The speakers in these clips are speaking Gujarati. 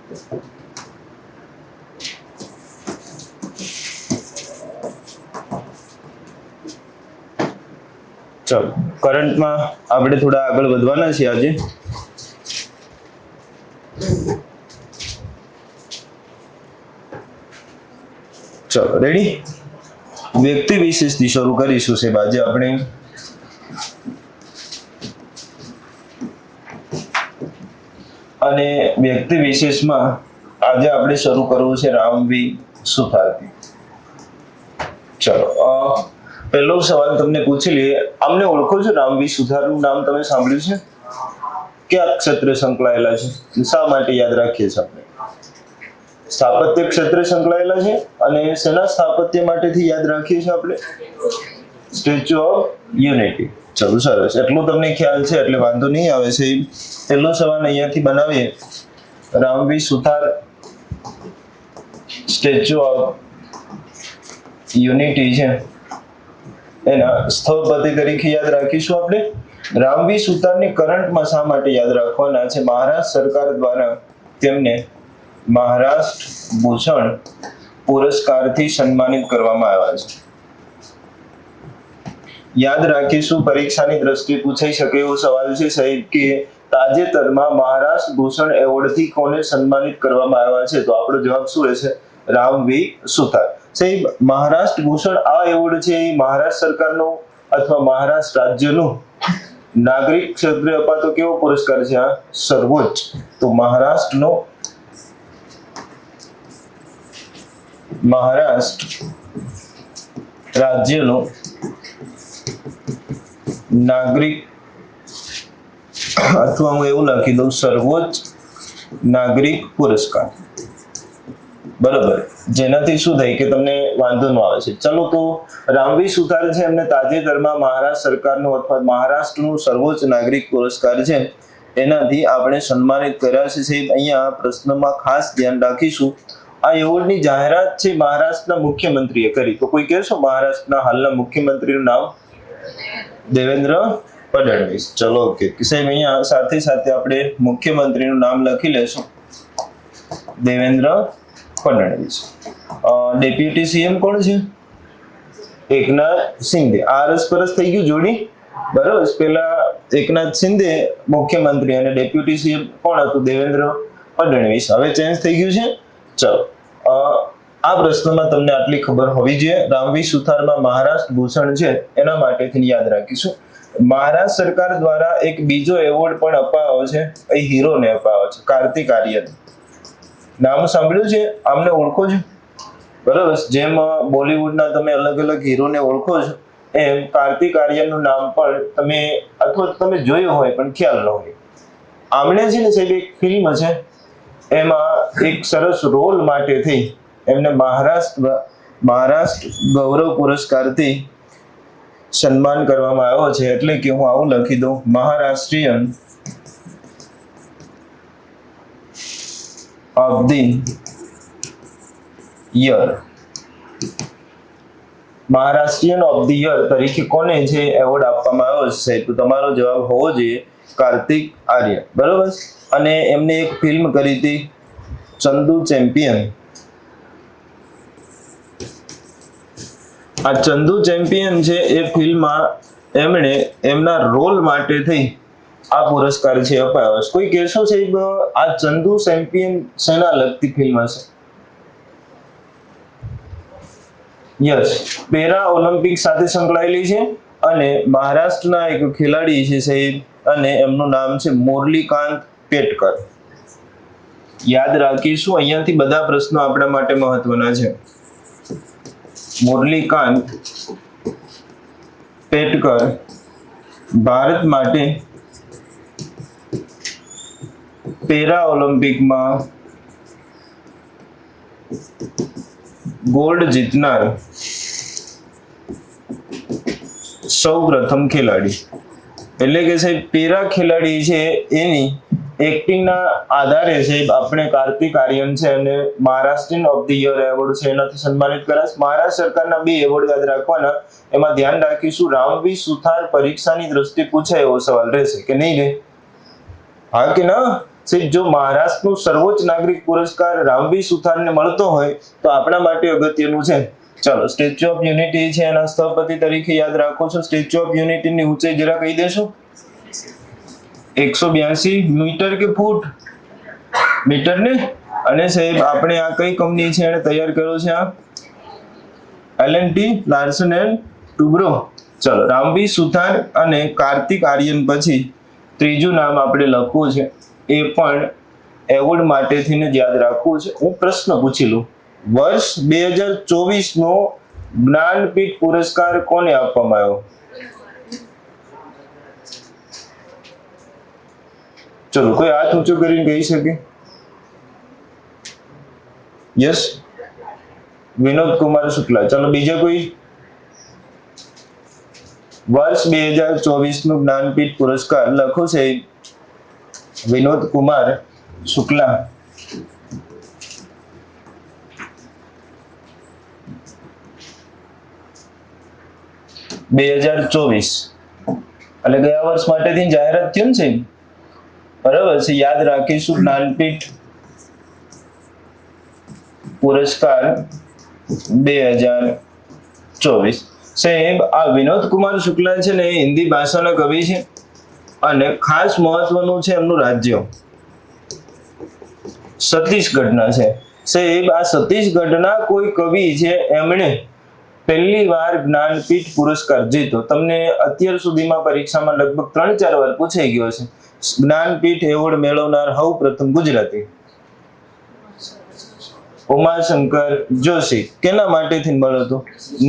ચલો, કરંટમાં આપણે થોડા આગળ વધવાના છીએ આજે. ચલો, રેડી? વ્યક્તિ વિશેષથી શરૂ કરીશું સાહેબ આજે આપણે. અને વ્યક્તિ વિશેષમાં આજે આપણે શરૂ કરવું છે રામવી સુથારથી. ચલો, પહેલો સવાલ તમને પૂછી લઈએ. આમને ઓળખો છો? રામવી સુથારનું નામ તમે સાંભળ્યું છે? કયા ક્ષેત્રે સંકળાયેલા છે? શા માટે યાદ રાખીએ છીએ આપણે? સ્થાપત્ય ક્ષેત્રે સંકળાયેલા છે. અને શેના સ્થાપત્ય માટેથી યાદ રાખીએ છીએ આપણે? Statue of unity. ચલો, સરસ. એટલું તમને ખ્યાલ છે એટલે વાંધો નહીં આવે છે. પહેલો સવાલ અહીંયાથી બનાવીએ. રામવી સુથાર સ્ટેચ્યુ ઓફ યુનિટી છે એના સ્થળપતિ તરીકે યાદ રાખીશું આપણે. રામવી સુથારને કરંટમાં શા માટે યાદ રાખવાના છે? મહારાષ્ટ્ર સરકાર દ્વારા તેમને મહારાષ્ટ્ર ભૂષણ પુરસ્કારથી સન્માનિત કરવામાં આવ્યા છે. યાદ રાખીશું. પરીક્ષાની દ્રષ્ટિએ પૂછાઈ શકે એવો સવાલ છે સાહેબ કે તાજેતરમાં મહારાષ્ટ્ર ભૂષણ એવોર્ડથી કોને સન્માનિત કરવામાં આવ્યા છે? તો આપણો જવાબ શું રહેશે? રામવી સુથાર. સાહેબ, મહારાષ્ટ્ર ભૂષણ આ એવોર્ડ છે એ મહારાષ્ટ્ર સરકારનો અથવા મહારાષ્ટ્ર રાજ્યનો નાગરિક ક્ષેત્રે અપાતો કેવો પુરસ્કાર છે? આ સર્વોચ્ચ. તો મહારાષ્ટ્ર રાજ્યનો નાગરિક, અથવા હું એવું લખી દઉં સર્વોચ્ચ નાગરિક પુરસ્કાર. બરાબર, જેનાથી શું થાય કે તમને વાંધો ન આવે છે. ચલો, તો રામવી સુથાર છે એમને તાજેતરમાં મહારાષ્ટ્ર સરકારનો અથવા મહારાષ્ટ્રનું સર્વોચ્ચ નાગરિક પુરસ્કાર છે એનાથી આપણે સન્માનિત કર્યા છે સાહેબ. અહીંયા પ્રશ્નમાં ખાસ ધ્યાન રાખીશું. આ એવોર્ડની જાહેરાત છે મહારાષ્ટ્રના મુખ્યમંત્રીએ કરી. તો કોઈ કહેશો મહારાષ્ટ્રના હાલના મુખ્યમંત્રીનું નામ? દેવેન્દ્ર ફડણવીસ. ચલો, ઓકે સાહેબ. અહીંયા સાથે સાથે આપણે મુખ્યમંત્રીનું નામ લખી લેશું, દેવેન્દ્ર ફડણવીસ. ડેપ્યુટી સીએમ કોણ છે? એકનાથ શિંદે. આ રસપરસ થઈ ગયું જોડી. બરાબર, પેલા એકનાથ શિંદે મુખ્યમંત્રી અને ડેપ્યુટી સીએમ કોણ હતું? દેવેન્દ્ર ફડણવીસ. હવે ચેન્જ થઈ ગયું છે. ચલો, આ પ્રશ્નમાં તમને આટલી ખબર હોવી જોઈએ. રામવી સુથારમાં મહારાષ્ટ્ર ભૂષણ છે એના માટેથી યાદ રાખીશું. મહારાષ્ટ્ર સરકાર દ્વારા એક બીજો એવોર્ડ પણ અપાયો છે, એ હીરોને અપાયો છે, કાર્તિક આર્યન. નામ સાંભળ્યું છે? આમને ઓળખો છો? બરાબર, જેમ બોલિવૂડના તમે અલગ અલગ હીરોને ઓળખો છો એમ કાર્તિક આર્યનનું નામ પણ તમે અથવા તમે જોયું હોય પણ ખ્યાલ ન હોય. આમણે છે ને સાહેબ એક ફિલ્મ છે એમાં એક સરસ રોલ માટે થઈ એમને મહારાષ્ટ્ર ગૌરવ પુરસ્કારથી સન્માન કરવામાં આવ્યો છે. એટલે કે હું આવું લખી દઉં, Maharashtrian of the year. Maharashtrian of the year તરીકે કોને છે એવોર્ડ આપવામાં આવ્યો છે સાહેબ? તો તમારો જવાબ હોવો જોઈએ કાર્તિક આર્યન. બરોબર. અને એમને એક ફિલ્મ કરી હતી ચંદુ ચેમ્પિયન. આ ચંદુ ચેમ્પિયન છે એ ફિલ્મમાં એમણે એમના રોલ માટે થઈ આ પુરસ્કાર છે અપાયો છે. કોઈ કહેશો સાહેબ આ ચંદુ ચેમ્પિયન શેના લગતી ફિલ્મ હશે? યસ, પેરા ઓલિમ્પિક સાથે સંકળાયેલી છે અને મહારાષ્ટ્રના એક ખેલાડી છે સાહેબ અને એમનું નામ છે મુરલીકાંત પેટકર. યાદ રાખીશું, અહીંયાથી બધા પ્રશ્નો આપણા માટે મહત્વના છે. મુરલીકાંત પેટકર ભારત માટે પેરા ઓલિમ્પિકમાં ગોલ્ડ જીતનાર સૌ પ્રથમ ખેલાડી. એટલે કે સાહેબ પેરા ખેલાડી છે એની એક્ટિંગના આધારે સાહેબ આપણે કાર્તિક આર્યન છે અને Maharashtrian of the year award છે એનાથી સન્માનિત કરાશ. મહારાષ્ટ્ર સરકારના 2 એવોર્ડ યાદ રાખવાના. એમાં ધ્યાન રાખીશું રામવી સુથાર પરીક્ષાની દ્રષ્ટિએ પૂછાય એવો સવાલ રહેશે કે નહીં રે? હા કે ના? સાહેબ જો મહારાષ્ટ્રનો સર્વોચ્ચ નાગરિક પુરસ્કાર રામવી સુથારને મળતો હોય તો આપણા માટે અગત્યનું છે. ચાલો, સ્ટેચ્યુ ઓફ યુનિટી છે એના સ્થપતિ તરીકે યાદ રાખો છો. સ્ટેચ્યુ ઓફ યુનિટીની ઊંચાઈ જરા કહી દેશો. 182 મીટર કે ફૂટ? મીટર ને. અને સાહેબ આપણે આ કઈ કંપની છે એને તૈયાર કર્યો છે? આ L&T લાર્સન એન્ડ ટુબ્રો. ચલો, રામવી સુથાર અને કાર્તિક આર્યન પછી ત્રીજું નામ આપણે લખવું છે, એ પણ એવોર્ડ માટેથી જ યાદ રાખવું છે. હું પ્રશ્ન પૂછી લઉં, વર્ષ 2024 નો જ્ઞાનપીઠ પુરસ્કાર કોને આપવામાં આવ્યો? ચલો, કોઈ હાથ ઊંચો કરીને કહી શકે? યસ, વિનોદ કુમાર શુક્લા. ચલો, બીજા કોઈ? વર્ષ 2024 નું જ્ઞાનપીઠ પુરસ્કાર લખો છે વિનોદ કુમાર શુક્લા. એટલે ગયા વર્ષ માટેથી જાહેરાત થયું છે, બરાબર છે. યાદ રાખીશું જ્ઞાનપીઠ પુરસ્કાર 2024. સાહેબ આ વિનોદ કુમાર શુક્લા છે ને એ હિન્દી ભાષાના કવિ છે અને ખાસ મહત્વનું છે એમનું રાજ્ય છત્તીસગઢના છે. સાહેબ આ છત્તીસગઢના કોઈ કવિ છે એમણે પહેલી વાર જ્ઞાનપીઠ પુરસ્કાર જીતો. તમને અત્યાર સુધીમાં પરીક્ષામાં લગભગ 3-4 વાર પૂછાઈ ગયો છે. જ્ઞાનપીઠ એવોર્ડ મેળવનાર સૌ પ્રથમ ગુજરાતી ઉમાશંકર જોશી. કેના માટેથી મળ્યો હતો?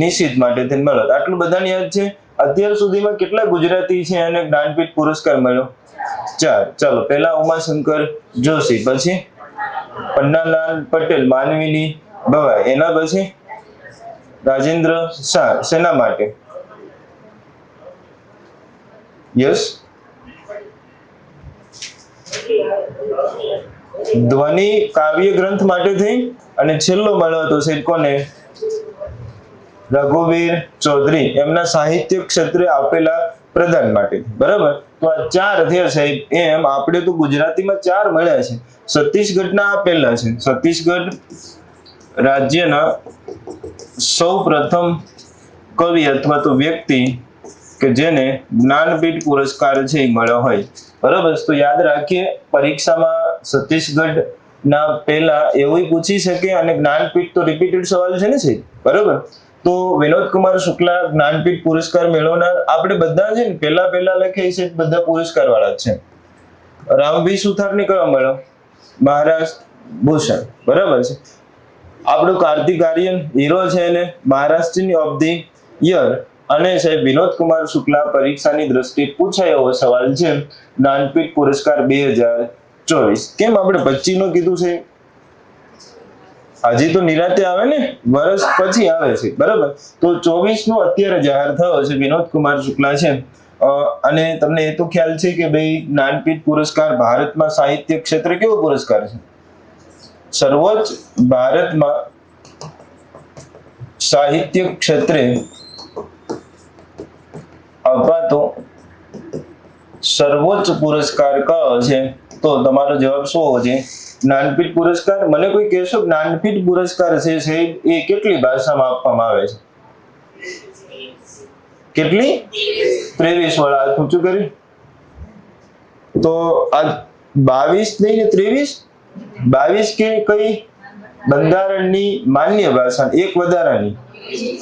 નિશિત માટેથી મળ્યો. આટલું બધાને યાદ છે. અત્યાર સુધીમાં કેટલા ગુજરાતી છે અને જ્ઞાનપીઠ પુરસ્કાર મળ્યો? 4. ચાલો, પહેલા ઉમાશંકર જોશી, પછી પન્નાલાલ પટેલ માનવીની ભવાઈ, એના પછી રાજેન્દ્ર શાહ. શેના માટે? યસ, ધ્વનિ કાવ્ય ગ્રંથ માટે થઈ. અને છેલ્લો મળ્યો હતો સાહેબ કોને? રઘુવીર ચૌધરી, એમના સાહિત્ય ક્ષેત્રે આપેલા પ્રદાન માટે. બરાબર, તો આ 4 થયા સાહેબ. એમ આપણે તો ગુજરાતીમાં 4 મળ્યા છે. છત્તીસગઢના આ પહેલા છે. છત્તીસગઢ રાજ્યના સૌ પ્રથમ કવિ અથવા તો વ્યક્તિ કે જેને જ્ઞાનપીઠ પુરસ્કાર છે એ મળ્યો હોય. બરાબર, તો યાદ રાખીએ પરીક્ષામાં છત્તીસગઢ ના પહેલા એવું પૂછી શકે અને જ્ઞાનપીઠ તો રિપીટેડ સવાલ છે ને સાહેબ. બરાબર, તો વિનોદ કુમાર શુક્લા જ્ઞાનપીઠ પુરસ્કાર મેળવનાર આપણે બધા છે ને પહેલા લખે છે બધા પુરસ્કાર વાળા છે. રામવી સુથારને કયો મળ્યો? મહારાષ્ટ્ર ભૂષણ. બરાબર છે. આપણો કાર્તિક આર્યન હીરો છે એને મહારાષ્ટ્રની ઓફ ધી યર. અને સાહેબ વિનોદ કુમાર શુક્લા પરીક્ષાની દ્રષ્ટિએ પૂછાય એવો સવાલ છે જ્ઞાનપીઠ પુરસ્કાર 2024. કેમ આપણે 25 નો કીધું છે? હજી તો નિરાતે આવે ને, વર્ષ પછી આવે છે. બરાબર, તો 24 નો અત્યારે જાહેર થયો છે. વિનોદ કુમાર શુક્લા છે. અને તમને એ તો ખ્યાલ છે કે ભાઈ જ્ઞાનપીઠ પુરસ્કાર ભારતમાં સાહિત્ય ક્ષેત્રે કેવો પુરસ્કાર છે? સર્વોચ્ચ, ભારતમાં સાહિત્ય ક્ષેત્રે અપાતો સર્વોચ્ચ પુરસ્કાર કયો છે? તો તમારો જવાબ શું હોવો જોઈએ? જ્ઞાનપીઠ પુરસ્કાર. મને કોઈ કહેશો જ્ઞાનપીઠ પુરસ્કાર છે સાહેબ એ કેટલી ભાષામાં આપવામાં આવે છે? કેટલી? 23 વાળા હાથ ઊંચું કરી. તો આ 22 નહીં ને 23? 22 કે કઈ બંધારણની માન્ય ભાષા, એક વધારાની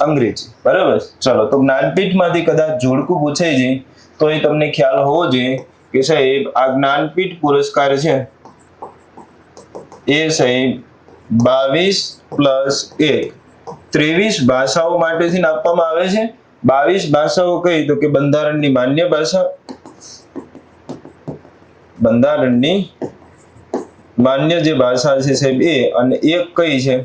અંગ્રેજી. બરાબર, ચલો. તો જ્ઞાનપીઠમાંથી કદાચ જોડકું પૂછાઈ જાય તો એ તમને ખ્યાલ હોવો જોઈએ કે સાહેબ આ જ્ઞાનપીઠ પુરસ્કાર છે એ સાહેબ 22 + 1 23 ભાષાઓ માટેથી આપવામાં આવે છે. 22 ભાષાઓ કઈ? તો કે બંધારણની માન્ય ભાષા, બંધારણની માન્ય જે ભાષા છે સાહેબ એ, અને એક કઈ છે?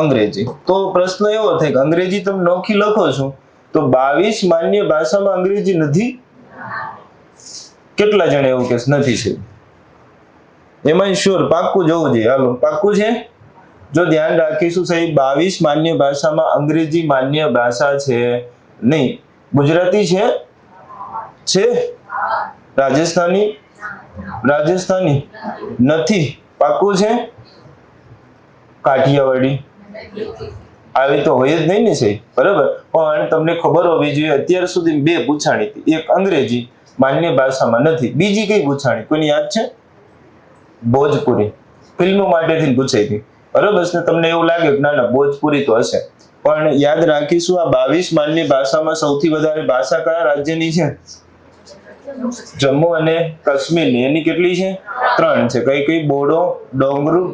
અંગ્રેજી. તો પ્રશ્ન એવો થાય કે અંગ્રેજી તમે નોખી લખો છો તો 22 માન્ય ભાષામાં અંગ્રેજી નથી? કેટલા જણ એવું કે નથી છે? એમાં શ્યોર પાક્કું જોવું જોઈએ. હાલો, પાક્કું છે? જો ધ્યાન રાખીશું સાહેબ 22 માન્ય ભાષામાં અંગ્રેજી માન્ય ભાષા છે નહીં. ગુજરાતી છે? રાજસ્થાની, રાજસ્થાની નથી, પાક્કું છે? કાઠિયાવાડી આવી તો હોય જ નહીં ને સાહેબ, બરાબર. પણ તમને ખબર હોવી જોઈએ અત્યાર સુધી 2 પૂછાણી હતી, એક અંગ્રેજી માન્ય ભાષામાં નથી, બીજી કઈ પૂછાણી કોઈને યાદ છે? ભોજપુરી, ફિલ્મો માટેથી પૂછાઈ હતી, બરાબર છે. તમને એવું લાગે કે ના ભોજપુરી તો હશે, પણ યાદ રાખીશું આ 22 માન્ય ભાષામાં સૌથી વધારે ભાષા કયા રાજ્યની છે? જમ્મુ અને કાશ્મીરની. એની કેટલી છે? 3 છે. કઈ કઈ? બોડો,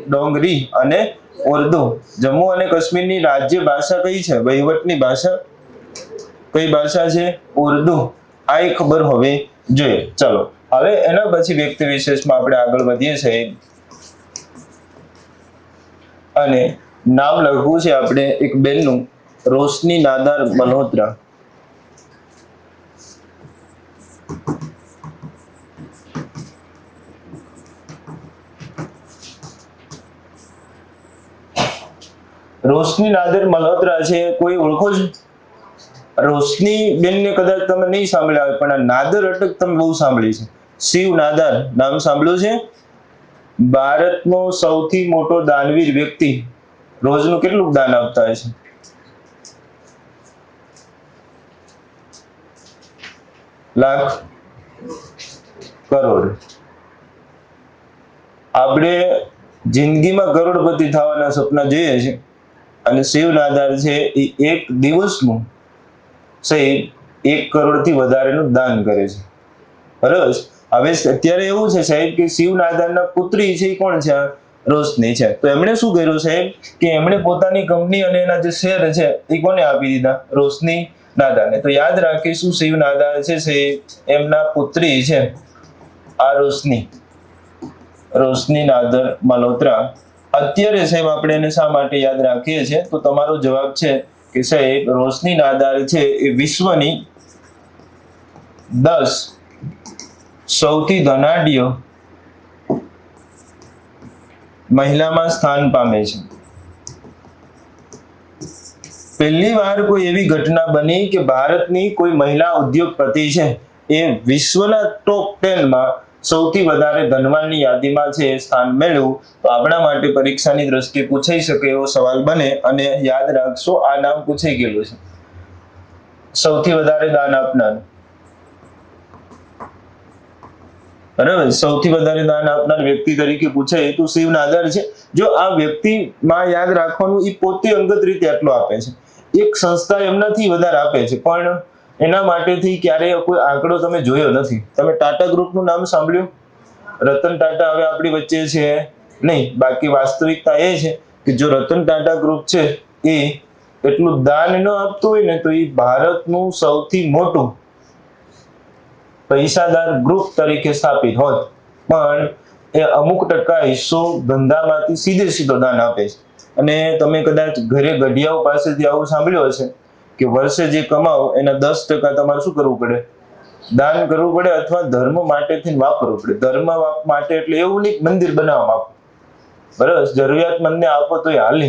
ડોંગરી અને ઉર્દુ. જમ્મુ અને કાશ્મીરની રાજ્ય ભાષા કઈ છે? વહીવટની ભાષા કઈ ભાષા છે? ઉર્દુ. આ ખબર હોવી જોઈએ. ચલો હવે એના પછી વ્યક્તિ વિશેષમાં આપણે આગળ વધીએ છીએ અને નામ લખવું છે આપણે એક બેનનું, રોશની નાદાર મલ્હોત્રા. રોશની નાદર મલ્હોત્રા છે, કોઈ ઓળખો છો? રોશની બેનને કદાચ તમે નહીં સાંભળ્યા હોય, પણ આ નાદર અટક તમે બહુ સાંભળી છે. શિવ નાદાર નામ સાંભળ્યું છે? ભારતનો સૌથી મોટો દાનવીર વ્યક્તિ. રોજનું કેટલું દાન આપતા હોય છે? લાખ, કરોડ. આપણે જિંદગીમાં કરોડપતિ થવાના સપના જોઈએ છે અને શિવ નાદાર છે એ એક દિવસનું સાહેબ 1 કરોડથી વધારેનું દાન કરે છે, બરાબર. હવે અત્યારે એવું છે સાહેબ કે શિવ નાદારના પુત્રી છે એ કોણ છે? રોશની છે. તો એમણે શું કર્યું સાહેબ કે એમણે પોતાની કંપની અને એના જે શેર છે એ કોને આપી દીધા? રોશની નાદારને. તો યાદ રાખીશું શિવ નાદાર છે એમના પુત્રી છે આ રોશની નાદર મલ્હોત્રા. અત્યારે સાહેબ આપણે એને શા માટે યાદ રાખીએ છીએ? તો તમારો જવાબ છે કે સાહેબ રોશની નાદાર છે એ વિશ્વની 10 સૌથી ધનાઢ્ય મહિલામાં સ્થાન પામે છે. પહેલી વાર કોઈ એવી ઘટના બની કે ભારતની કોઈ મહિલા ઉદ્યોગપતિ છે એ વિશ્વના ટોપ 10 માં સૌથી વધારે ધનવાનની યાદીમાં છે સ્થાન મેળવ્યું. તો આપણા માટે પરીક્ષાની દ્રષ્ટિએ પૂછાઈ શકે એવો સવાલ બને અને યાદ રાખશો આ નામ પૂછાઈ ગયેલું છે, સૌથી વધારે દાન આપનાર, બરાબર. સૌથી વધારે દાન આપનાર વ્યક્તિ તરીકે પૂછાય તો શિવ નાદાર છે. જો આ વ્યક્તિમાં યાદ રાખવાનું એ પોતે અંગત રીતે આટલો આપે છે, એક સંસ્થા એમનાથી વધારે આપે છે, પણ એના માટેથી ક્યારેય કોઈ આંકડો તમે જોયો નથી. તમે ટાટા ગ્રુપનું નામ સાંભળ્યું? રતન ટાટા હવે આપણી વચ્ચે છે નહીં, બાકી વાસ્તવિકતા એ છે કે જો રતન ટાટા ગ્રુપ છે એ એટલું દાન ન આપતું હોય ને તો એ ભારતનું સૌથી મોટું પૈસાદાર ગ્રુપ તરીકે સ્થાપિત હોત, પણ એ અમુક ટકા હિસ્સો ધંધામાંથી સીધો દાન આપે છે. અને તમે કદાચ ઘરે ગઢિયાઓ પાસેથી આવું સાંભળ્યું હશે કે વર્ષે જે કમાઓ એના 10% તમારે શું કરવું પડે? દાન કરવું પડે, અથવા ધર્મ માટેથી વાપરવું પડે. ધર્મ માટે એટલે એવું નહીં મંદિર બનાવવામાં આપો, બરાબર, જરૂરિયાતમંદને આપો તો એ હાલે,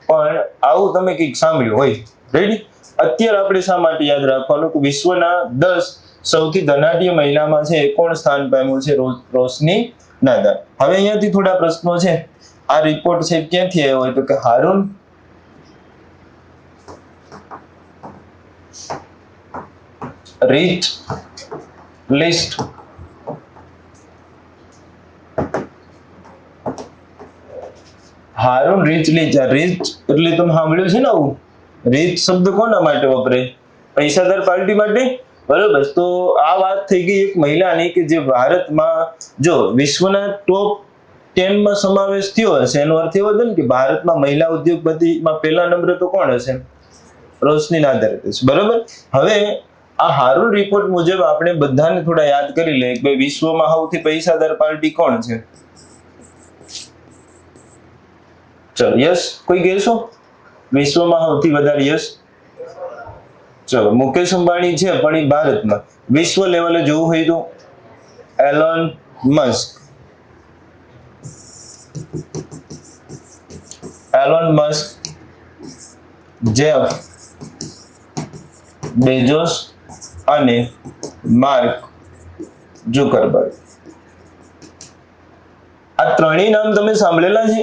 પણ આવું તમે કંઈક સાંભળ્યું હોય. રેડી? અત્યારે આપણે શા માટે યાદ રાખવાનું કે વિશ્વના 10 સૌથી ધનાઢ્ય મહિલામાં છે કોણ સ્થાન પામ્યું છે? રોશની નાદાર. હવે અહીંયાથી થોડા પ્રશ્નો છે. આ રિપોર્ટ છે ક્યાંથી આવ્યો હોય તો કે Hurun rich list Hurun rich list. Rich એટલે તમે સાંભળ્યું છે ને આવું? રીચ શબ્દ કોના માટે વપરાય? પૈસાદાર પાર્ટી માટે, બરોબર. તો આ વાત થઈ ગઈ એક મહિલાની કે જે ભારતમાં જો વિશ્વના ટોપ 10 માં સમાવેશ થયો હશે, એનો અર્થ એવો છે ને કે ભારતમાં મહિલા ઉદ્યોગપતિમાં પહેલા નંબરે તો કોણ હશે? રોશની નાદાર હશે, બરોબર. હવે આ હારૂન રિપોર્ટ મુજબ આપણે બધાને થોડા યાદ કરી લઈએ કે વિશ્વમાં સૌથી પૈસાદાર પાર્ટી કોણ છે? ચલો યસ, કોઈ કહેશો વિશ્વમાં સૌથી વધારે? યસ, ચલો મુકેશ અંબાણી છે પણ એ ભારતમાં. વિશ્વ લેવલે જોવું હોય તો એલોન મસ્ક, જેફ બેજોસ અને માર્ક ઝુકરબર્ગ. ત્રણેય નામ તમે સાંભળેલા છે?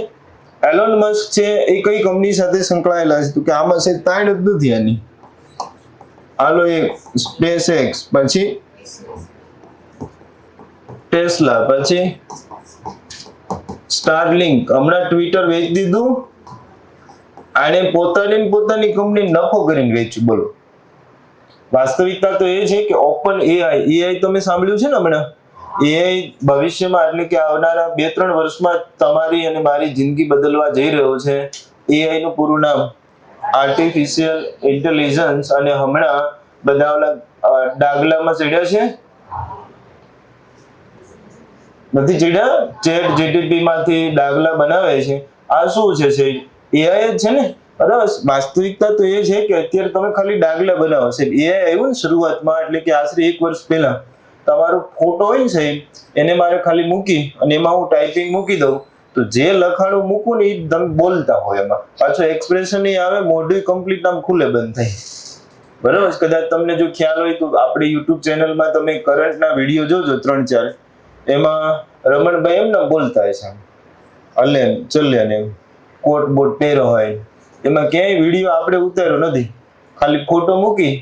એલોન મસ્ક છે એ કઈ કંપની સાથે સંકળાયેલા છે? તો કે આમાં છે તાણ જ નથી આની. હાલો, એક સ્પેસ એક્સ, પછી ટેસ્લા, પછી સ્ટારલિંક. હમણાં ટ્વિટર વેચી દીધું. આને પોતાની કંપની નફો કરીને વેચ્યું. બોલો, વાસ્તવિકતા તો એ છે કે ઓપન એઆઈ તમે સાંભળ્યું છે ને હમણાં? એઆઈ ભવિષ્યમાં એટલે કે આવનારા 2-3 વર્ષમાં તમારી અને મારી જિંદગી બદલવા જઈ રહ્યો છે. એઆઈ નું પૂરું નામ આર્ટિફિશિયલ ઇન્ટેલિજન્સ. અને હમણાં બધા ઓલા ડાગલામાં ચડ્યા છે, નથી ચડ્યા? ચેટ જીટીપી માંથી ડાગલા બનાવે છે. આ શું છે? એઆઈ જ છે ને. બરાબર. વાસ્તવિકતા તો એ છે કે અત્યારે તમે ખાલી ડાગલા બનાવો છે. એઆઈ આવ્યું ને શરૂઆતમાં, એટલે કે આશરે 1 વર્ષ પહેલા તમારો ફોટો હોય ને સાહેબ, એને મારે ખાલી મૂકી અને એમાં હું ટાઈપિંગ મૂકી દઉં, તો જે લખાણું મૂકું ને એ તમે બોલતા હોય. એમાં પાછો એક્સપ્રેશન નહીં આવે, મોઢું કમ્પ્લીટ આમ ખુલે બંધ થાય. બરાબર. કદાચ તમને જો ખ્યાલ હોય તો આપણે યુટ્યુબ ચેનલમાં તમે કરંટના વિડીયો જોજો 3-4, એમાં રમણભાઈ એમને બોલતા હોય છે, હલે ચલે ને કોટ બોટ પહેરો હોય. એમાં ક્યાંય વિડીયો આપણે ઉતાર્યો નથી, ખાલી ફોટો મૂકી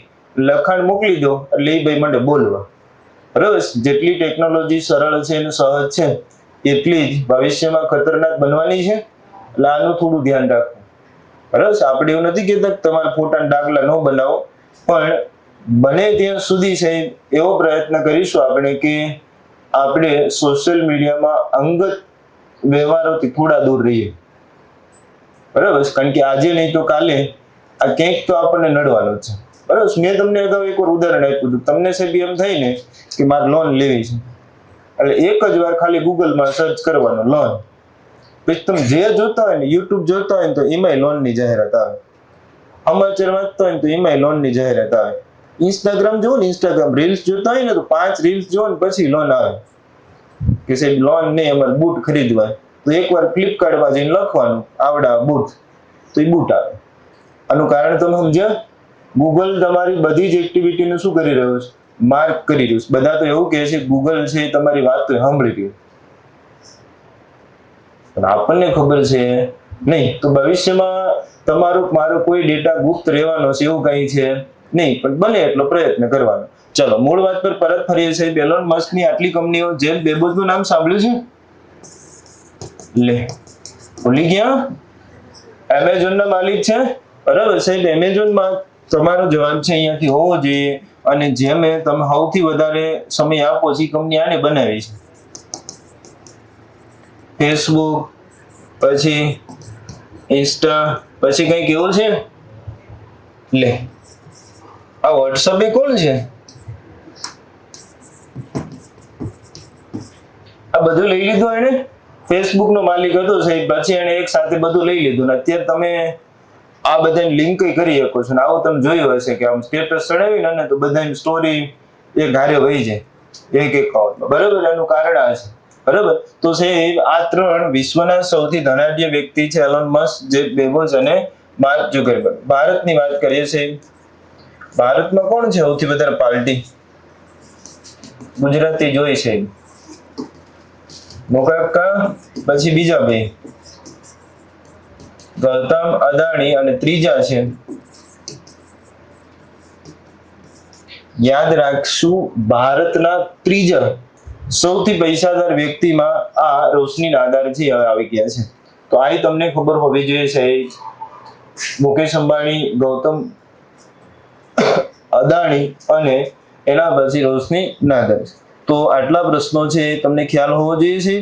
લખાણ મોકલી દો એટલે એ ભાઈ માટે બોલવા. બરાબર. જેટલી ટેકનોલોજી સરળ છે અને સહજ છે એટલી જ ભવિષ્યમાં ખતરનાક બનવાની છે. એટલે આનું થોડું ધ્યાન રાખવું. બરાબર. આપણે એવું નથી કહેતા કે તમારા ફોટાના ડાગલા ન બનાવો, પણ બને ત્યાં સુધી છે એવો પ્રયત્ન કરીશું આપણે કે આપણે સોશિયલ મીડિયામાં અંગત વ્યવહારોથી થોડા દૂર રહીએ. બરાબર. કારણ કે આજે નહીં તો કાલે આ ક્યાંક તો આપણને નડવાનું છે. બરાબર. મેં તમને અગાઉ એક વાર ઉદાહરણ આપ્યું હતું. તમને સાહેબ એમ થાય ને કે મારે લોન લેવી છે, એટલે એક જ વાર ખાલી ગૂગલમાં સર્ચ કરવાનો લોન. પછી તમે જે જોતા હોય ને, યુટ્યુબ જોતા હોય ને તો એમાંય લોનની જાહેરાત આવે, સમાચાર વાંચતા હોય ને તો એમાંય લોનની જાહેરાત આવે, ઇન્સ્ટાગ્રામ જુઓ ને, ઇન્સ્ટાગ્રામ રીલ્સ જોતા હોય ને તો 5 રીલ્સ જુઓ ને પછી લોન આવે કે સાહેબ લોન નહીં, અમારે બૂટ ખરીદવા. તો એકવાર ફ્લિપકાર્ટમાં જઈને લખવાનું આવડા બૂટ, તો એ બૂટ આવે. આનું કારણ તમે સમજ્યા? ગૂગલ તમારી બધી જ એક્ટિવિટીનું શું કરી રહ્યું છે? માર્ક કરી રહ્યું છે. બધા તો એવું કહે છે ગૂગલ છે તમારી વાત તો સાંભળી રહ્યું, પણ આપણને ખબર છે નહીં. તો ભવિષ્યમાં તમારો મારો કોઈ ડેટા ગુપ્ત રહેવાનો છે એવું કઈ છે નહીં, પણ બને એટલો પ્રયત્ન કરવાનો. ચલો, મૂળ વાત પર પરત ફરીએ છીએ. એલોન મસ્કની આટલી કંપનીઓ, જેફ બેઝોસનું નામ સાંભળ્યું છે? લે, ભૂલી ગયા? એમેઝોનના માલિક છે. બરાબર. સાહેબ એમેઝોનમાં તમારો જવાબ છે અહીંયાથી હોવો જોઈએ. અને જેમ તમે સૌથી વધારે સમય આપો છો એ કંપની આને બનાવી છે. ફેસબુક, પછી ઇન્સ્ટા, પછી કંઈક એવું છે. લે, આ વોટ્સઅપ એ કોણ છે? આ બધું લઈ લીધું એને. ફેસબુક નો માલિક હતો સાહેબ, પછી એને એક સાથે બધું લઈ લીધું ને અત્યારે તમે આ બધાની લિંક કરી શકો છો. ને આવું તમે જોયું હશે કે આમ સ્ટેટસ ચડાવીને ને તો બધાની સ્ટોરી એક હારે વહી જાય એક એકાઉન્ટમાં. બરાબર. એનું કારણ આ છે. બરાબર. તો સાહેબ આ 3 વિશ્વના સૌથી ધનાઢ્ય વ્યક્તિ છે: એલોન મસ્ક, જેફ બેઝોસ અને માર્ક ઝુકરબર્ગ. ભારતની વાત કરીએ છીએ. ભારતમાં કોણ છે સૌથી વધારે પાર્ટી? ગુજરાતી જોઈ છે મોકાકા, પછી બીજા બે ગૌતમ અદાણી, અને ત્રીજા છે, યાદ રાખશું, ભારતના ત્રીજા સૌથી પૈસાદાર વ્યક્તિમાં આ રોશની નાદારજી આવી ગયા છે. તો આ તમને ખબર હોવી જોઈએ છે. મુકેશ અંબાણી, ગૌતમ અદાણી અને એના પછી રોશની નાદર. તો આટલા પ્રશ્નો છે તમને ખ્યાલ હોવો જોઈએ છે.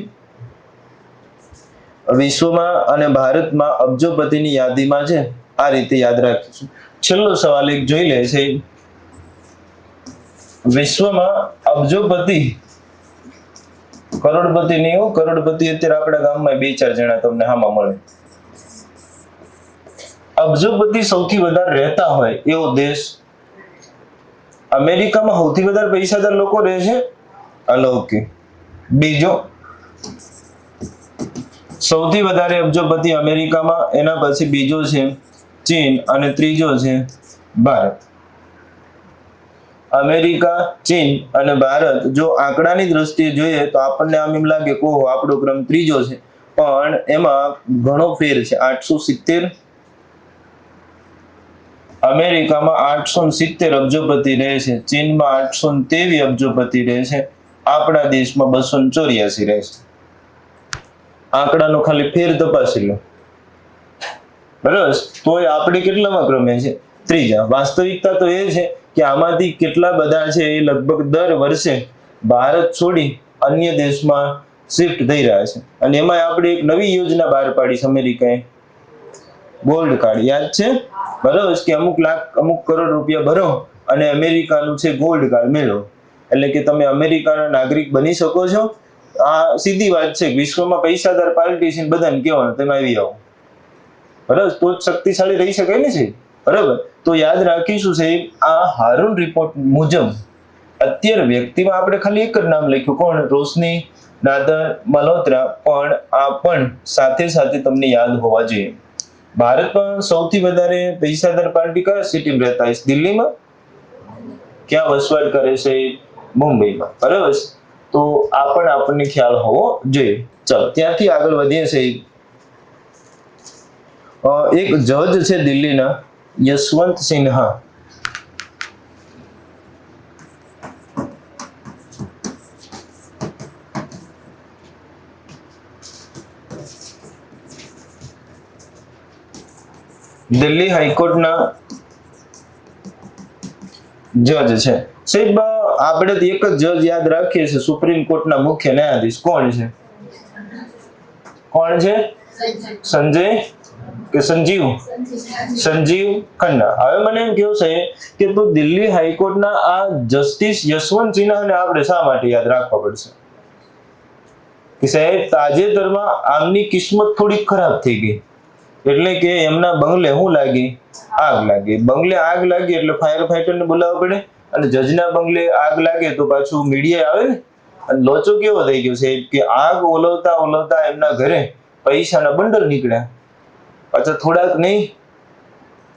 વિશ્વમાં અને ભારતમાં અબજોપતિની યાદીમાં છે. આ રીતે યાદ રાખીશું. છેલ્લો સવાલ એક જોઈ લે છે. વિશ્વમાં અબજોપતિ, કરોડપતિ નહીં હો, કરોડપતિ અત્યારે આપણા ગામમાં 2-4 જણા તમને હામાં મળે. અબજોપતિ સૌથી વધારે રહેતા હોય એવો દેશ. અમેરિકામાં સૌથી વધારે પૈસાદાર લોકો રહે છે. હાલો, ઓકે. બીજો સૌથી વધારે અબજોપતિ અમેરિકામાં, એના પછી બીજો છે ચીન અને ત્રીજો છે ભારત. અમેરિકા, ચીન અને ભારત જો આંકડાની દ્રષ્ટિએ જોઈએ તો આપણને આમ એમ લાગે કે ઓહો આપણો ક્રમ ત્રીજો છે, પણ એમાં ઘણો ફેર છે. 870 અમેરિકામાં 870 અબજોપતિ રહે છે, ચીનમાં 823 અબજોપતિ રહે છે, આપણા દેશમાં 284 રહે છે. આંકડાનો ખાલી ફેર તપાસી લો. બરાબર, તોય આપણે કેટલામાં ક્રમે છે? ત્રીજા. વાસ્તવિકતા તો એ છે કે આમાંથી કેટલા બધા છે એ લગભગ દર વર્ષે ભારત છોડી અન્ય દેશમાં શિફ્ટ થઈ રહ્યા છે. અને એમાં આપણે એક નવી યોજના બહાર પાડી છે અમેરિકાએ, ગોલ્ડ કાર્ડ. યાદ છે? બરાબર, કે અમુક લાખ અમુક કરોડ રૂપિયા ભરો અને અમેરિકાનું છે ગોલ્ડ કાર્ડ મેળવો, એટલે કે તમે અમેરિકાના નાગરિક બની શકો છો. આ સીધી વાત છે. વિશ્વમાં પૈસાદાર પાર્ટી છે, બધાને કહેવાનું તમે આવી આવો. બરાબર, તો જ શક્તિશાળી રહી શકાય ને છે. બરાબર, તો યાદ રાખીશું સાહેબ, આ હારૂન રિપોર્ટ મુજબ અત્યારે વ્યક્તિમાં આપણે ખાલી એક જ નામ લખ્યું, કોણ? રોશની નાદર મલ્હોત્રા. પણ આ પણ સાથે સાથે તમને યાદ હોવા જોઈએ, ભારતમાં સૌથી વધારે પૈસાદાર પાર્ટી કયા સિટીમાં રહેતા હશે? દિલ્હીમાં. ક્યાં વસવાટ કરે છે? મુંબઈમાં. બરાબર, તો આ પણ આપણને ખ્યાલ હોવો જોઈએ. ચાલો ત્યાંથી આગળ વધીએ છે. એક જજ છે દિલ્હીના, યશવંત સિન્હા. દિલ્હી હાઈકોર્ટના જજ છે સાહેબ. આપણે તો એક જ જજ યાદ રાખીએ છીએ, સુપ્રીમ કોર્ટના મુખ્ય ન્યાયાધીશ. કોણ છે? કોણ છે? સંજય કે સંજીવ ખન્ના. હવે મને એમ કેવું છે કે તો દિલ્હી હાઈકોર્ટના આ જસ્ટિસ યશવંત સિન્હાને આપણે શા માટે યાદ રાખવા પડશે? કે સાહેબ તાજેતરમાં આમની કિસ્મત થોડી ખરાબ થઈ ગઈ, એટલે કે એમના બંગલે શું લાગી? આગ લાગી. બંગલે આગ લાગી એટલે ફાયર ફાઈટરને બોલાવવા પડે, અને જજના બંગલે આગ લાગે તો પાછું મીડિયા આવે ને. અને લોચો કેવો થઈ ગયો છે કે આગ ઓલવતા એમના ઘરે પૈસાના બંડલ નીકળ્યા. પાછા થોડાક નહીં,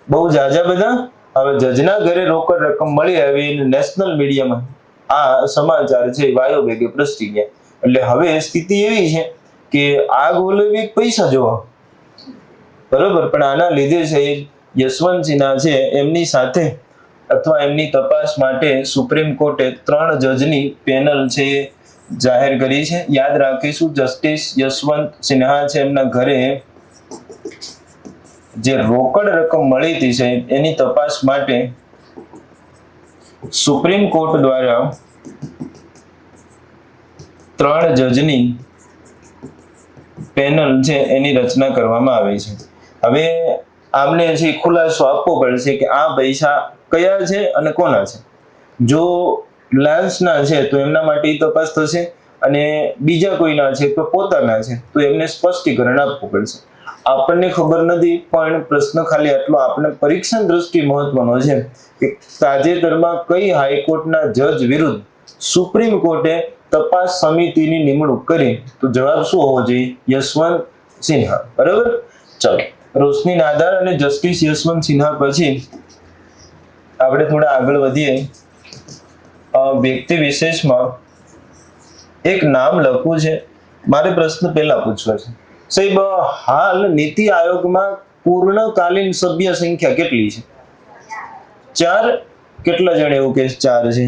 બહુ જાજા બધા. હવે જજના ઘરે રોકડ રકમ મળી આવી, નેશનલ મીડિયામાં આ સમાચાર છે વાયો વેગે પ્રસરી ગયા. એટલે હવે સ્થિતિ એવી છે કે આગ ઓલવી પૈસા જોવા. બરોબર, પણ આના લીધે છે યશવંત સિન્હા છે એમની સાથે અથવા એમની તપાસ માટે સુપ્રીમ કોર્ટે 3 જજની પેનલ છે જાહેર કરી છે. યાદ રાખીશું, જસ્ટિસ યશવંત સિન્હા છે એમના ઘરે જે રોકડ રકમ મળી હતી છે એની તપાસ માટે સુપ્રીમ કોર્ટ દ્વારા 3 જજની પેનલ છે એની રચના કરવામાં આવી છે. હવે આમને જે ખુલાસો આપવો પડશે કે આ પૈસા કયા છે અને કોના છે. જો રિલાયન્સના છે તો એમના માટે તપાસ થશે, અને બીજા કોઈના છે તો પોતાના છે તો એમને સ્પષ્ટીકરણ આપવું પડશે. આપણને ખબર નથી, પણ પ્રશ્ન ખાલી આટલો આપણે પરીક્ષણ દ્રષ્ટિ મહત્વનો છે કે તાજેતરમાં કઈ હાઈકોર્ટના જજ વિરુદ્ધ સુપ્રીમ કોર્ટે તપાસ સમિતિની નિમણૂક કરી? તો જવાબ શું હોવો જોઈએ? યશવંત સિન્હા. બરાબર, ચાલો રોશની નાદર અને જસ્ટિસ યશવંત સિન્હા પછી આપણે થોડા આગળ વધીએ. વ્યક્તિ વિશેષમાં એક નામ લખવું છે. મારે પ્રશ્ન પહેલા પૂછવો છે સાહેબ, હાલ નીતિ આયોગમાં પૂર્ણકાલીન સભ્ય સંખ્યા કેટલી છે? 4. કેટલા જણ એવું કે 4 છે?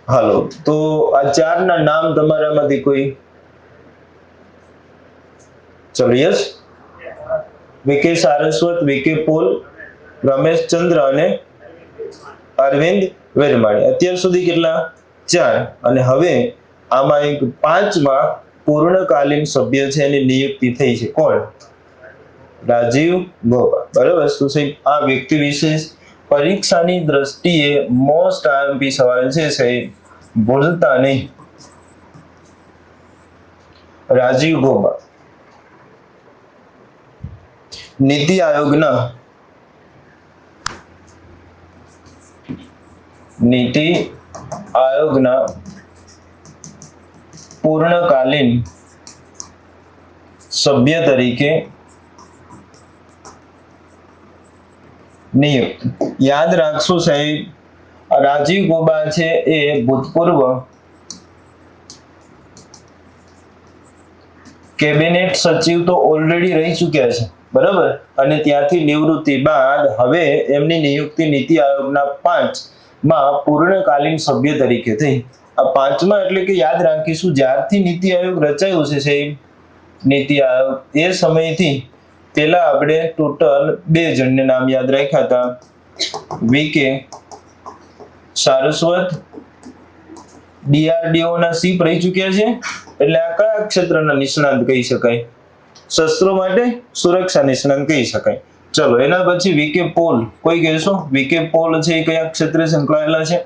હાલો, તો આ 4 ના નામ તમારામાંથી કોઈ? ચલો, યસ. વિકે સારસ્વત, વિકે પોલ, રમેશ ચંદ્ર અને અરવિંદ વેરમાણી. અત્યાર સુધી કેટલા? 4. અને હવે આમાં એક 5મા પૂર્ણકાલીન સભ્ય છે એની નિયુક્તિ થઈ છે. કોણ? રાજીવ ગૌબા. બરાબર, તો સાહેબ આ વ્યક્તિ વિશેષ પરીક્ષાની દ્રષ્ટિએ મોસ્ટ આઈએમપી સવાલ છે સાહેબ, ભૂલતા નહીં. રાજીવ ગૌબા નીતિ આયોગના પૂર્ણકાલીન સભ્ય તરીકે નિયુક્ત. યાદ રાખશું સાહેબ, રાજીવ ગૌબા છે એ ભૂતપૂર્વ કેબિનેટ સચિવ તો ઓલરેડી રહી ચૂક્યા છે, બરાબર, અને ત્યાંથી નિવૃત્તિ બાદ હવે એમની નિયુક્તિ નીતિ આયોગના 5માં પૂર્ણકાલીન સભ્ય તરીકે થઈ. આ 5માં એટલે કે યાદ રાખીશું, જ્યારથી નીતિ આયોગ રચાયું છે નીતિ આયોગ, એ સમયથી પેલા આપણે ટોટલ 2 જણને નામ યાદ રાખ્યા હતા. વીકે સારસ્વત DRDO ના ચીફ રહી ચૂક્યા છે, એટલે આ કયા ક્ષેત્રના નિષ્ણાંત કહી શકાય? શસ્ત્રો માટે સુરક્ષા નિષ્ણાંત કહી શકાય. ચલો, એના પછી વીકે પોલ, કોઈ કહેશો? વીકે પોલ છે એ કયા ક્ષેત્રે સંકળાયેલા છે?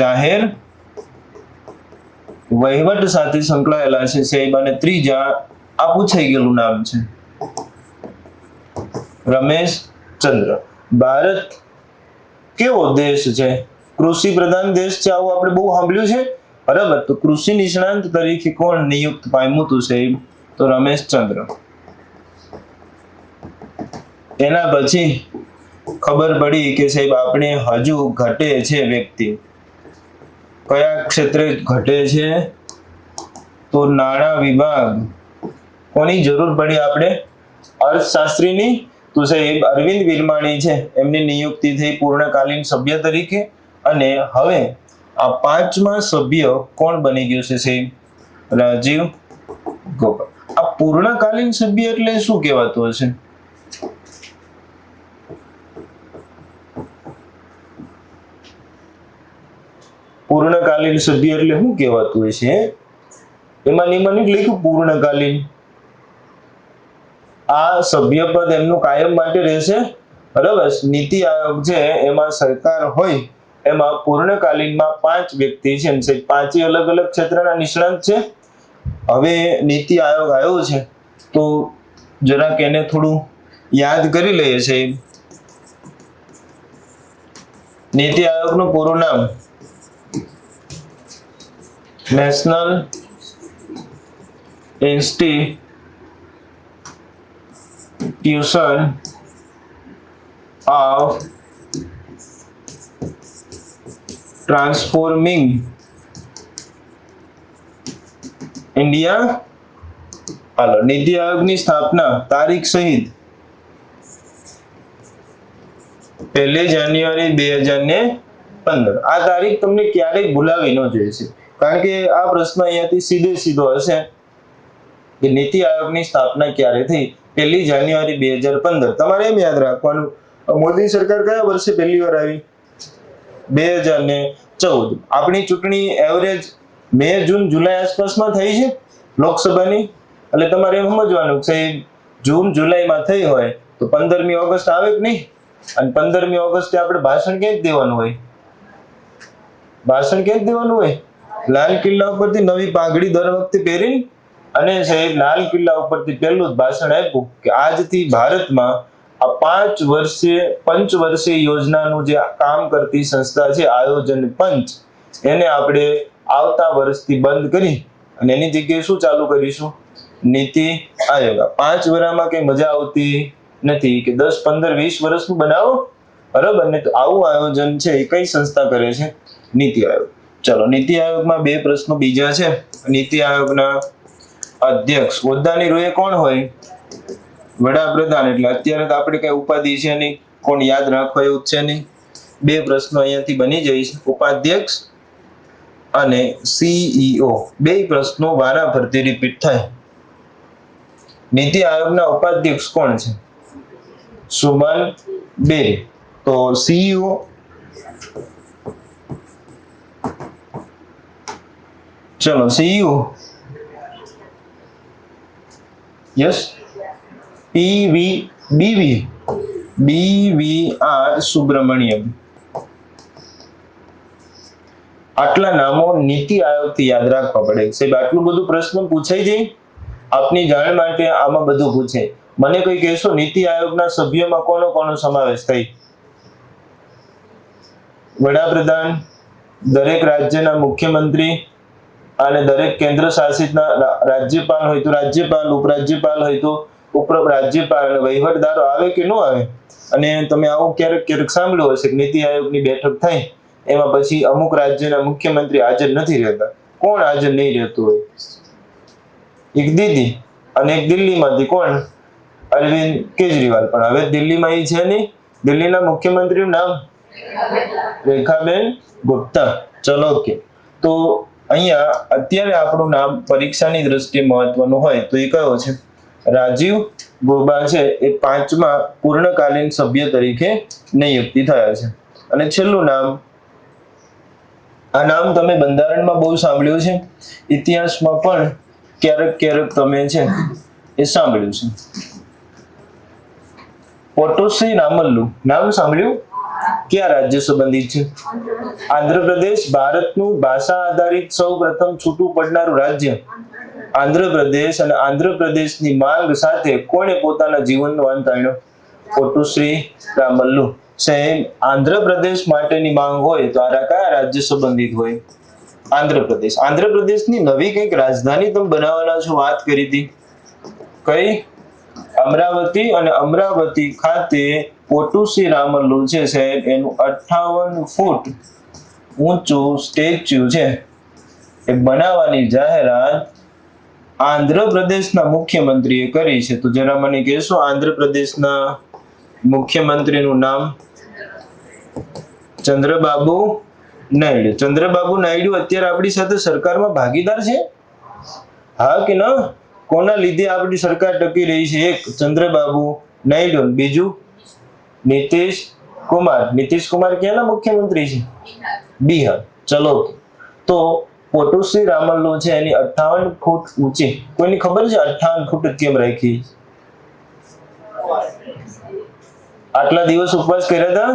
જાહેર વહીવટ સાથે સંકળાયેલા છે સાહેબ. અને ત્રીજા, આ પૂછાઈ ગયેલું નામ છે, રમેશ ચંદ્ર. ભારત કેવો દેશ છે? કૃષિ પ્રધાન દેશ છે, આવું આપણે બહુ સાંભળ્યું છે, બરાબર. તો કૃષિ નિષ્ણાંત તરીકે કોણ નિયુક્ત પામ્યું હતું સાહેબ? તો રમેશ ચંદ્ર. એના પછી ખબર પડી કે સાહેબ આપણે હજુ ઘટે છે વ્યક્તિ. કયા ક્ષેત્રે ઘટે છે? તો નાણાં વિભાગ. કોની જરૂર પડી આપણે? અર્થશાસ્ત્રીની. તો સાહેબ અરવિંદ વિરમાણી છે, એમની નિયુક્તિ થઈ પૂર્ણકાલીન સભ્ય તરીકે. અને હવે આ 5મા સભ્ય કોણ બની ગયું છે સાહેબ? રાજીવ ગોપાલ. આ પૂર્ણકાલીન સભ્ય એટલે શું કહેવાતું હશે? પૂર્ણકાલીન સભ્ય એટલે શું કહેવાતું હશે? એમાં નિયમનિક લખ્યું પૂર્ણકાલીન. આ સભ્યપદ એમનું કાયમ માટે રહેશે, બરાબર. નીતિ આયોગ છે એમાં સરકાર હોય, એમાં પૂર્ણકાલીનમાં 5 વ્યક્તિ છે, 5 અલગ અલગ ક્ષેત્રના નિષ્ણાંત છે. હવે નીતિ આયોગ આવ્યો છે તો જરાક એને થોડું યાદ કરી લઈએ છે. નીતિ આયોગનું પૂરું નામ national institution of transforming India. હાલો, નીતિ આયોગની સ્થાપના તારીખ સહિત 1 જાન્યુઆરી 2015. આ તારીખ તમને ક્યારેય ભૂલાવી ન જોઈએ, કારણ કે આ પ્રશ્ન અહીંયાથી સીધો હશે કે નીતિ આયોગની સ્થાપના ક્યારે થઈ? 1 જાન્યુઆરી 2015. તમારે એમ યાદ રાખવાનું, મોદી સરકાર કયા વર્ષે પહેલી વાર આવી? 2014. આપણી ચૂંટણી એવરેજ મે, જૂન, જુલાઈ આસપાસમાં થઈ છે લોકસભાની. એટલે તમારે એમ સમજવાનું કે જૂન, જુલાઈમાં થઈ હોય તો 15મી ઓગસ્ટ આવે કે નહીં? અને 15મી ઓગસ્ટે આપણે ભાષણ ક્યાં દેવાનું હોય? લાલ કિલ્લા ઉપરથી નવી પાઘડી દર વખતે પહેરીને, અને સાહેબ લાલ કિલ્લા ઉપરથી પહેલું જ ભાષણ આપ્યું કે આજથી ભારતમાં આ 5 વર્ષીય પંચવર્ષીય યોજનાનું જે કામ કરતી સંસ્થા છે આયોજન પંચ, એને આપણે આવતા વર્ષથી બંધ કરી અને એની જગ્યાએ શું ચાલુ કરીશું? નીતિ આયોગ. 5 વર્ષમાં કઈ મજા આવતી નથી કે 10, 15, 20 વર્ષનું બનાવો, બરાબર ને? તો આવું આયોજન છે એ કઈ સંસ્થા કરે છે? નીતિ આયોગ. ચલો, નીતિ આયોગમાં 2 પ્રશ્નો બીજા છે. નીતિ આયોગના અધ્યક્ષ હોદ્દાની રૂએ કોણ હોય? વડાપ્રધાન. એટલે અત્યારે તો આપણે કઈ ઉપાધિ છે નહીં, કોણ યાદ રાખવા એવું છે નહીં. 2 પ્રશ્નો અહીંયાથી બની જાય છે, ઉપાધ્યક્ષ અને CEO. 2 પ્રશ્નો વારાફરતી રિપીટ થાય. નીતિ આયોગના ઉપાધ્યક્ષ કોણ છે? સુમન બેરી. તો CEO ચલો, CEO યસ, BVR સુબ્રમણ્યમ. આટલા નામો નીતિ આયોગથી યાદ રાખવા પડે સાહેબ. આટલું બધું પ્રશ્ન પૂછાઈ જાય આપની જાણ માટે, આમાં બધું પૂછે. મને કઈ કહેશો, નીતિ આયોગના સભ્યોમાં કોનો સમાવેશ થાય? વડાપ્રધાન, દરેક રાજ્યના મુખ્યમંત્રી, અને દરેક કેન્દ્ર શાસિતના રાજ્યપાલ હોય તો રાજ્યપાલ, ઉપરાજ્યપાલ હોય તો ઉપરાજ્યપાલ, વહીવટદારો આવે કે ન આવે? અને તમે આવું ક્યારેક સાંભળ્યું હશે કે નીતિ આયોગની બેઠક થાય એમાં પછી અમુક રાજ્યના મુખ્યમંત્રી હાજર નથી રહેતા. કોણ હાજર નહીં રહેતું હોય? એક દીદી, અને એક દિલ્હીમાંથી કોણ? અરવિંદ કેજરીવાલ. પણ હવે દિલ્હીમાં એ છે નહીં. દિલ્હીના મુખ્યમંત્રીનું નામ રેખાબેન ગુપ્તા. ચલો ઓકે. તો અહીંયા અત્યારે આપણું નામ પરીક્ષાની દ્રષ્ટિએ મહત્વનું હોય તો એ કયો છે? રાજીવ ગોબા છે એ 5મા પૂર્ણકાલીન સભ્ય તરીકે નિયુક્તિ થયા છે. અને છેલ્લું નામ, આ નામ તમે બંધારણમાં બહુ સાંભળ્યું છે, ઇતિહાસમાં પણ ક્યારેક ક્યારેક તમે છે એ સાંભળ્યું છે. પોટુશ્રી રામલ્લુ નામ સાંભળ્યું? ક્યાં રાજ્ય સંબંધિત છે? આંધ્રપ્રદેશ ભારતનું ભાષા આધારિત સૌ પ્રથમ છૂટું પડનારું રાજ્ય આંધ્રપ્રદેશ, અને આંધ્રપ્રદેશની માંગ સાથે કોણે પોતાના જીવનનો અંત આણ્યો? પોટુશ્રી રામલ્લુ. સાહેબ, આંધ્રપ્રદેશ માટેની માંગ હોય તો આ કયા રાજ્ય સંબંધિત હોય? આંધ્રપ્રદેશ. આંધ્રપ્રદેશની નવી કંઈક રાજધાની તમે બનાવવાના છો, વાત કરી હતી. કઈ? અમરાવતી. અને અમરાવતી ખાતે પોટુશ્રી રામલ્લુ છે સાહેબ, એનું 58 ફૂટ ઊંચું સ્ટેચ્યુ છે એ બનાવવાની જાહેરાત આંધ્રપ્રદેશના મુખ્યમંત્રીએ કરી છે. તો જરા મને કહેશો આંધ્રપ્રદેશના મુખ્યમંત્રીનું નામ? ચંદ્રબાબુ નાયડુ. ચંદ્રબાબુ નાયડુ અત્યારે આપણી સાથે સરકારમાં ભાગીદાર છે? હા કે ના? કોના લીધે આપણી સરકાર ટકી રહી છે? એક ચંદ્રબાબુ નાયડુ, બીજું નીતિશ કુમાર. નીતિશ કુમાર ક્યાંના મુખ્યમંત્રી છે? બિહાર. ચલો, તો પોટુશ્રી રામલ્લુ છે એની 58 ફૂટ ઊંચી. કોઈની ખબર છે 58 ફૂટ કેમ રાખી? આટલા દિવસ ઉપવાસ કર્યા હતા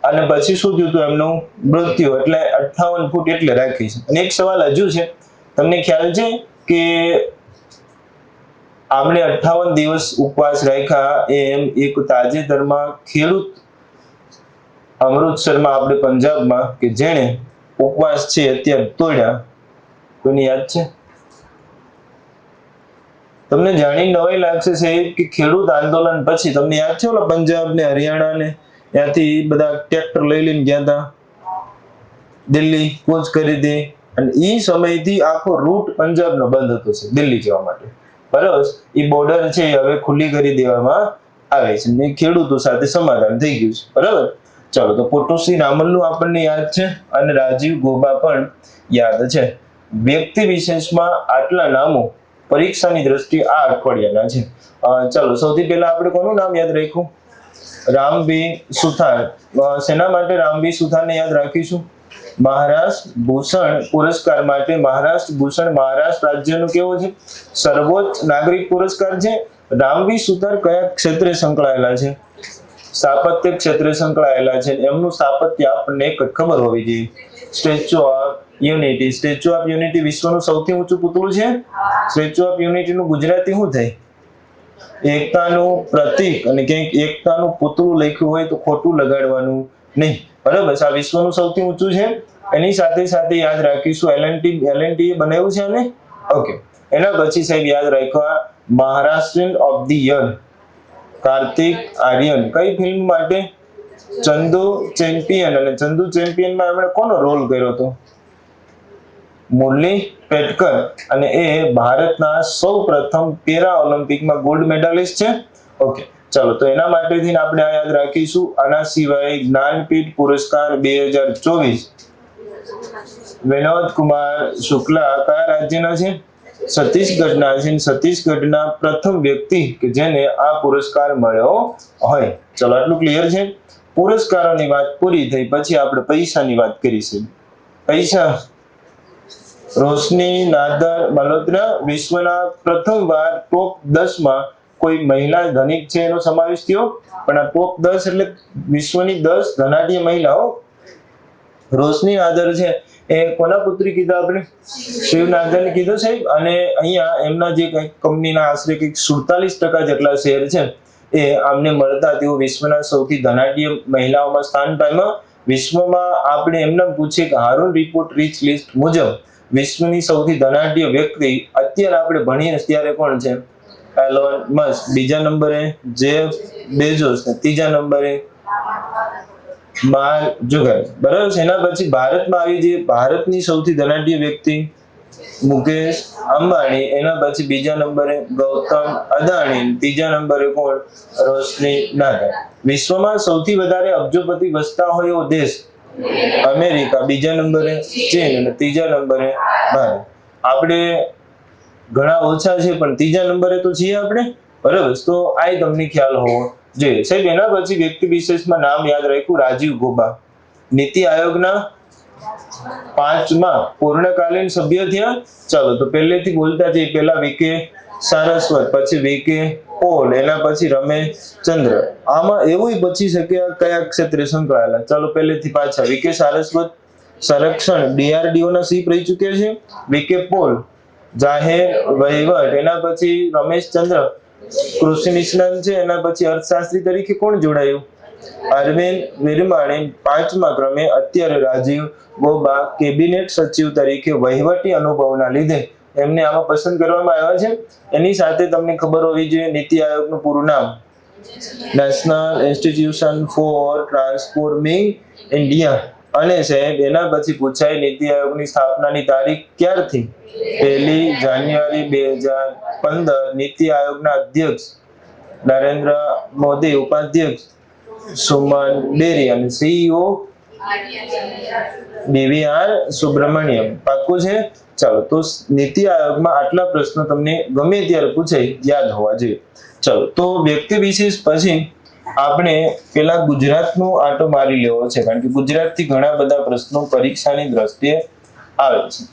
અને પછી શું થયું હતું? એમનું મૃત્યુ. એટલે 58 ફૂટ એટલે રાખી છે. અને એક સવાલ હજુ છે, તમને ખ્યાલ છે કે આમણે 58 દિવસ ઉપવાસ રાખ્યા એમ એક તાજેતરમાં ખેડૂત અમૃતસરમાં, આપણે પંજાબમાં, કે જેણે ઉપવાસ છે અત્યારે તોડ્યા? કોઈને યાદ છે? તમને જાણી નવાઈ લાગશે સાહેબ કે ખેડૂત આંદોલન પછી તમને યાદ છે ઓલા પંજાબ ને હરિયાણા ને ત્યાંથી બધા ટ્રેક્ટર લઈ લઈને ગયા હતા દિલ્હી, કૂચ કરી હતી. અને એ સમયથી આખો રૂટ પંજાબનો બંધ હતો છે દિલ્હી જવા માટે. બરાબર? એ બોર્ડર છે હવે ખુલ્લી કરી દેવામાં આવે છે ને ખેડૂતો સાથે સમાધાન થઈ ગયું છે. બરાબર? ચાલો, તો પોટુશ્રી રામલ્લુ આપણને યાદ છે અને રાજીવ ગોબા પણ યાદ છે. વ્યક્તિ વિશેષમાં આટલા નામો પરીક્ષાની દ્રષ્ટિએ આ અઠવાડિયાના છે. ચાલો, સૌથી પહેલા આપણે કોનું નામ યાદ રાખ્યું? રામવી સુથાર. શેના માટે રામવી સુથારને યાદ રાખીશું? મહારાષ્ટ્ર ભૂષણ પુરસ્કાર માટે. મહારાષ્ટ્ર ભૂષણ મહારાષ્ટ્ર રાજ્યનો કેવો છે? સર્વોચ્ચ નાગરિક પુરસ્કાર છે. રામવી સુથાર કયા ક્ષેત્રે સંકળાયેલા છે? સ્થાપત્ય ક્ષેત્રે સંકળાયેલા છે. એમનું સ્થાપત્ય આપણને એક ખબર હોવી જોઈએ. Statue of unity. Statue of unity વિશ્વનું સૌથી ઊંચું પુતળું છે. સ્ટેચ્યુ ઓફ યુનિટી નું ગુજરાતી શું થાય? એકતાનું પ્રતીક. અને ક્યાંક એકતાનું પુતળું લખ્યું હોય તો ખોટું લગાડવાનું નહીં. બરાબર? આ વિશ્વનું સૌથી ઊંચું છે. એની સાથે સાથે યાદ રાખીશું એલએનટી બનાવ્યું છે અને ઓકે. એના પછી સાહેબ યાદ રાખવા Maharashtrian of the year Kartik Aaryan. કઈ ફિલ્મ માટે? ચંદુ ચેમ્પિયન. અને ચંદુ ચેમ્પિયનમાં એમણે કોનો રોલ કર્યો હતો? મુરલી પેટકર. અને એ ભારતના સૌ પ્રથમ પેરા ઓલિમ્પિકમાં ગોલ્ડ મેડાલિસ્ટ છે. ઓકે, ચાલો, તો એના માટેથી આપણે આ યાદ રાખીશું. આના સિવાય જ્ઞાનપીઠ પુરસ્કાર 2024 વિનોદ કુમાર શુક્લા કયા રાજ્યના છે? છત્તીસગઢના છે. છત્તીસગઢના પ્રથમ વ્યક્તિ કે જેને આ પુરસ્કાર મળ્યો હોય. ચલો, આટલું ક્લિયર છે. પુરસ્કારોની વાત પૂરી થઈ પછી આપણે પૈસાની વાત કરીશું. પૈસા. રોશની નાદર મલ્હોત્રા વિશ્વના પ્રથમવાર ટોપ 10 માં કોઈ મહિલા ધનિક છે એનો સમાવેશ થયો. પણ આ ટોપ 10 એટલે વિશ્વની 10 ધનાઢ્ય મહિલાઓ. રોશની નાદર છે એ કોના પુત્રી કીધા આપણે? શિવ નાદરને કીધું સાહેબ. અને અહીંયા એમના જે કંઈક કંપનીના આશરે કંઈક 47% જેટલા શેર છે એ આમને મળતા તેઓ વિશ્વના સૌથી ધનાઢ્ય મહિલાઓમાં સ્થાન પામ્યા. વિશ્વમાં આપણે એમને પૂછીએ કે હારૂન રિપોર્ટ રીચ લિસ્ટ મુજબ વિશ્વની સૌથી ધનાઢ્ય વ્યક્તિ અત્યારે આપણે ભણીએ ત્યારે કોણ છે? Alone Musk. બીજા નંબરે જેફ બેઝોસ. ત્રીજા નંબરે માર્ક ઝુકરબર્ગ. બરાબર છે. એના પછી ભારતમાં આવી જઈએ. ભારતની સૌથી ધનાઢ્ય વ્યક્તિ મુકેશ અંબાણી, એના પછી બીજા નંબરે ગૌતમ અદાણી, ત્રીજા નંબરે કોણ? રોશની નાગર. વિશ્વમાં સૌથી વધારે અબજોપતિ વસતા હોય એવો દેશ અમેરિકા, બીજા નંબરે ચીન અને ત્રીજા નંબરે ભારત. આપણે ઘણા ઓછા છે પણ ત્રીજા નંબરે તો છીએ આપણે, બરાબર. તો આ તમને ખ્યાલ હોવો જોઈએ સાહેબ. એના પછી વ્યક્તિ વિશેષમાં નામ યાદ રાખ્યું, રાજીવ ગોબા નીતિ આયોગના 5મા પૂર્ણકાલીન સભ્ય થયા. ચાલો તો પહેલેથી બોલતા જઈએ. પહેલા વીકે સારસ્વત, પછી વીકે પોલ, એના પછી રમેશ ચંદ્ર. આમાં એવું પૂછી શકે કયા ક્ષેત્રે સંકળાયેલા. ચાલો પહેલેથી પાછા. વીકે સારસ્વત સંરક્ષણ DRDO ના ચીફ રહી ચુક્યા છે. વીકે પોલ જાહેર વહીવટ, એના પછી રમેશ ચંદ્ર કૃષિ નિષ્ણાંત છે. એના પછી અર્થશાસ્ત્રી તરીકે કોણ જોડાયું? અરવિંદ વિરમાણી. 5મા ક્રમે અત્યારે રાજીવ ગોબા કેબિનેટ સચિવ તરીકે વહીવટી અનુભવના લીધે એમને આમાં પસંદ કરવામાં આવ્યા છે. એની સાથે તમને ખબર હોવી જોઈએ નીતિ આયોગનું પૂરું નામ national institution for transforming India. અને સાહેબ એના પછી પૂછાય નીતિ આયોગની સ્થાપનાની તારીખ ક્યારથી? 1 જાન્યુઆરી 2015. નીતિ આયોગના અધ્યક્ષ નરેન્દ્ર મોદી, ઉપાધ્યક્ષ સુમન બેરી અને CEO BVR સુબ્રમણ્યમ. પાક્કું છે? ચાલો તો નીતિ આયોગમાં આટલા પ્રશ્નો તમને ગમે ત્યારે પૂછાય, યાદ હોવા જોઈએ. ચાલો તો વ્યક્તિ વિશેષ પછી આપણે પેલા ગુજરાતનો આંટો મારી લેવો છે, કારણ કે ગુજરાતથી ઘણા બધા પ્રશ્નો પરીક્ષાની દ્રષ્ટિએ આવે છે.